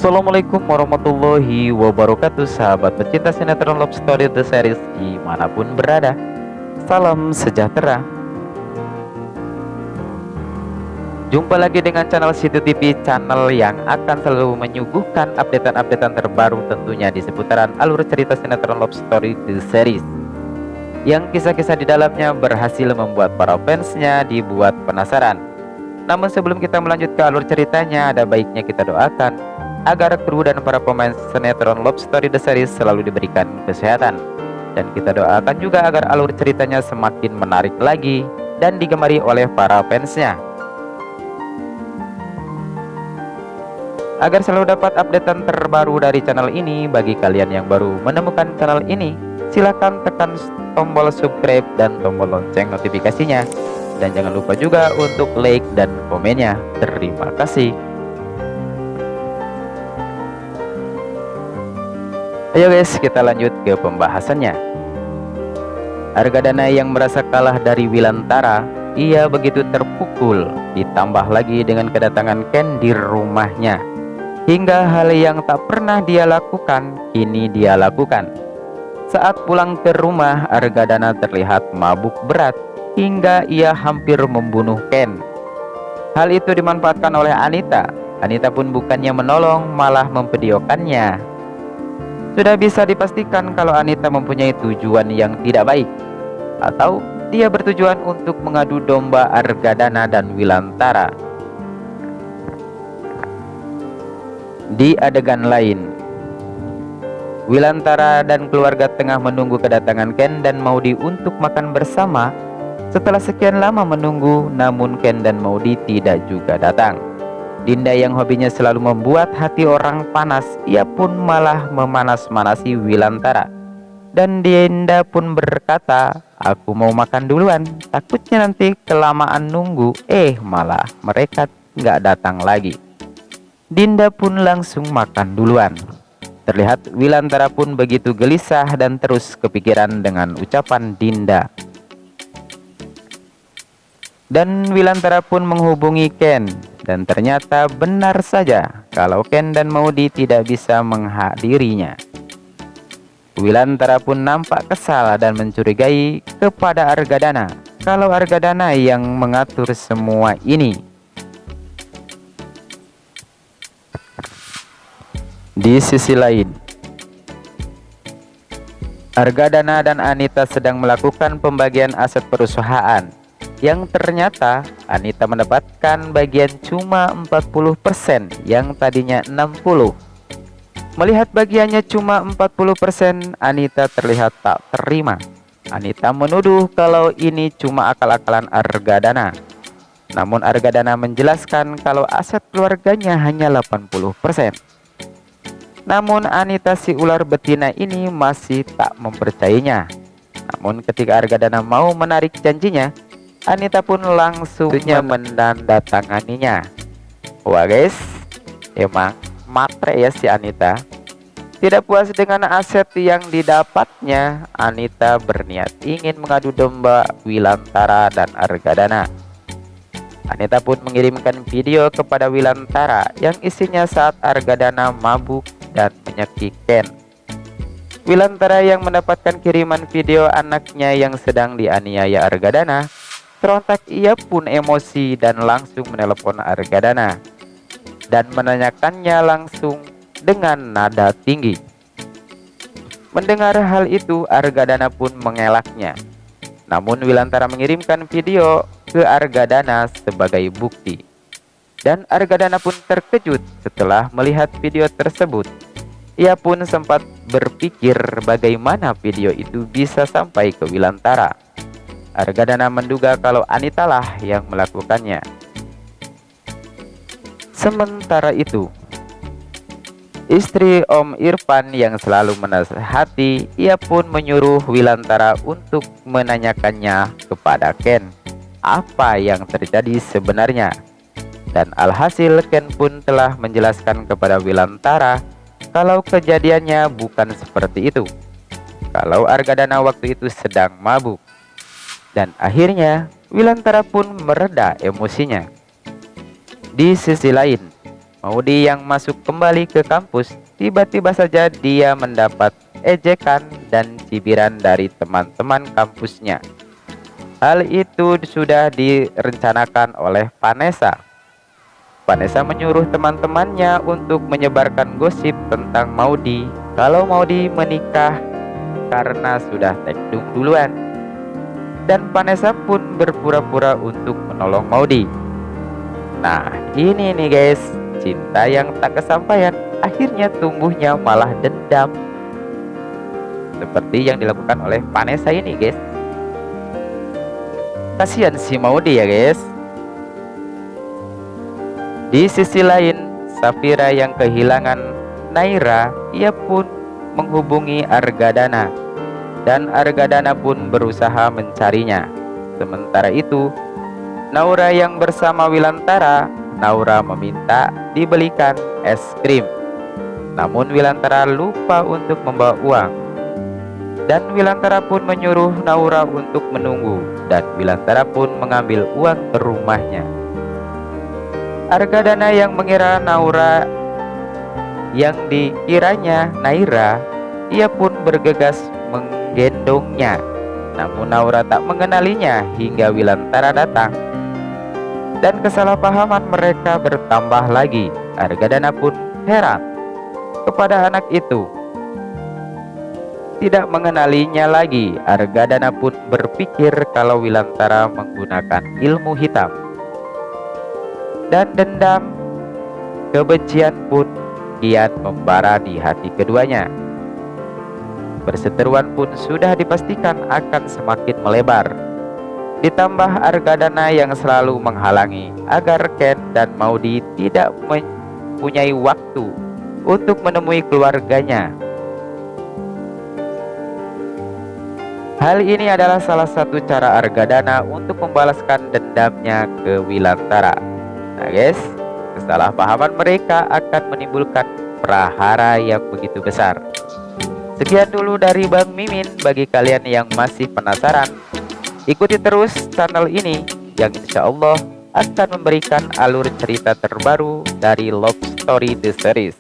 Assalamualaikum warahmatullahi wabarakatuh, sahabat pecinta sinetron Love Story The Series dimanapun berada. Salam sejahtera. Jumpa lagi dengan channel Situ TV, channel yang akan selalu menyuguhkan updatean-updatean terbaru tentunya di seputaran alur cerita sinetron Love Story The Series, yang kisah-kisah di dalamnya berhasil membuat para fansnya dibuat penasaran. Namun sebelum kita melanjut ke alur ceritanya, ada baiknya kita doakan agar kru dan para pemain sinetron Love Story The Series selalu diberikan kesehatan. Dan kita doakan juga agar alur ceritanya semakin menarik lagi dan digemari oleh para fansnya. Agar selalu dapat updatean terbaru dari channel ini, bagi kalian yang baru menemukan channel ini, silahkan tekan tombol subscribe dan tombol lonceng notifikasinya. Dan jangan lupa juga untuk like dan komennya. Terima kasih. Ayo guys, kita lanjut ke pembahasannya. Argadana yang merasa kalah dari Wilantara, ia begitu terpukul, ditambah lagi dengan kedatangan Ken di rumahnya. Hingga hal yang tak pernah dia lakukan, kini dia lakukan. Saat pulang ke rumah, Argadana terlihat mabuk berat, hingga ia hampir membunuh Ken. Hal itu dimanfaatkan oleh Anita. Anita pun bukannya menolong, malah memvideokannya. Sudah bisa dipastikan kalau Anita mempunyai tujuan yang tidak baik, atau dia bertujuan untuk mengadu domba Argadana dan Wilantara. Di adegan lain, Wilantara dan keluarga tengah menunggu kedatangan Ken dan Maudy untuk makan bersama. Setelah sekian lama menunggu, namun Ken dan Maudy tidak juga datang. Dinda yang hobinya selalu membuat hati orang panas, ia pun malah memanas-manasi Wilantara. Dan Dinda pun berkata, "Aku mau makan duluan, takutnya nanti kelamaan nunggu." Malah mereka nggak datang lagi. Dinda pun langsung makan duluan. Terlihat Wilantara pun begitu gelisah dan terus kepikiran dengan ucapan Dinda. Dan Wilantara pun menghubungi Ken. Dan ternyata benar saja kalau Ken dan Maudy tidak bisa menghadirinya. Wilantara pun nampak kesal dan mencurigai kepada Argadana kalau Argadana yang mengatur semua ini. Di sisi lain, Argadana dan Anita sedang melakukan pembagian aset perusahaan, yang ternyata Anita mendapatkan bagian cuma 40% yang tadinya 60%. Melihat bagiannya cuma 40%, Anita terlihat tak terima. Anita menuduh kalau ini cuma akal-akalan Argadana. Namun Argadana menjelaskan kalau aset keluarganya hanya 80%. Namun Anita si ular betina ini masih tak mempercayainya. Namun ketika Argadana mau menarik janjinya, Anita pun langsung menandatanganinya. Wah guys, emang matre ya si Anita. Tidak puas dengan aset yang didapatnya, Anita berniat ingin mengadu domba Wilantara dan Argadana. Anita pun mengirimkan video kepada Wilantara yang isinya saat Argadana mabuk dan menyakiti Ken. Wilantara yang mendapatkan kiriman video anaknya yang sedang dianiaya Argadana, serontak ia pun emosi dan langsung menelepon Argadana dan menanyakannya langsung dengan nada tinggi. Mendengar hal itu, Argadana pun mengelaknya. Namun Wilantara mengirimkan video ke Argadana sebagai bukti. Dan Argadana pun terkejut setelah melihat video tersebut. Ia pun sempat berpikir bagaimana video itu bisa sampai ke Wilantara. Argadana menduga kalau Anita lah yang melakukannya. Sementara itu, istri Om Irfan yang selalu menasihati, ia pun menyuruh Wilantara untuk menanyakannya kepada Ken apa yang terjadi sebenarnya. Dan alhasil Ken pun telah menjelaskan kepada Wilantara kalau kejadiannya bukan seperti itu. Kalau Argadana waktu itu sedang mabuk. Dan akhirnya Wilantara pun mereda emosinya. Di sisi lain, Maudi yang masuk kembali ke kampus, tiba-tiba saja dia mendapat ejekan dan cibiran dari teman-teman kampusnya. Hal itu sudah direncanakan oleh Vanessa. Vanessa menyuruh teman-temannya untuk menyebarkan gosip tentang Maudi kalau Maudi menikah karena sudah tekdung duluan. Dan Vanessa pun berpura-pura untuk menolong Maudi. Nah, ini nih guys, cinta yang tak kesampaian akhirnya tumbuhnya malah dendam. Seperti yang dilakukan oleh Vanessa ini guys. Kasihan si Maudi ya guys. Di sisi lain, Safira yang kehilangan Naira, ia pun menghubungi Argadana, dan Argadana pun berusaha mencarinya. Sementara itu, Naura yang bersama Wilantara, Naura meminta dibelikan es krim. Namun Wilantara lupa untuk membawa uang. Dan Wilantara pun menyuruh Naura untuk menunggu, dan Wilantara pun mengambil uang ke rumahnya. Argadana yang mengira Naura yang dikiranya Naira, ia pun bergegas menggendongnya. Namun Naura tak mengenalinya hingga Wilantara datang. Dan kesalahpahaman mereka bertambah lagi. Argadana pun heran kepada anak itu. Tidak mengenalinya lagi, Argadana pun berpikir kalau Wilantara menggunakan ilmu hitam. Dan dendam, kebencian pun kian membara di hati keduanya. Perseteruan pun sudah dipastikan akan semakin melebar. Ditambah Argadana yang selalu menghalangi agar Ken dan Maudi tidak mempunyai waktu untuk menemui keluarganya. Hal ini adalah salah satu cara Argadana untuk membalaskan dendamnya ke Wilantara. Nah guys, kesalahpahaman mereka akan menimbulkan prahara yang begitu besar. Sekian dulu dari Bang Mimin. Bagi kalian yang masih penasaran, ikuti terus channel ini yang insya Allah akan memberikan alur cerita terbaru dari Love Story The Series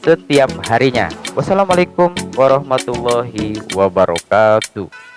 setiap harinya. Wassalamualaikum warahmatullahi wabarakatuh.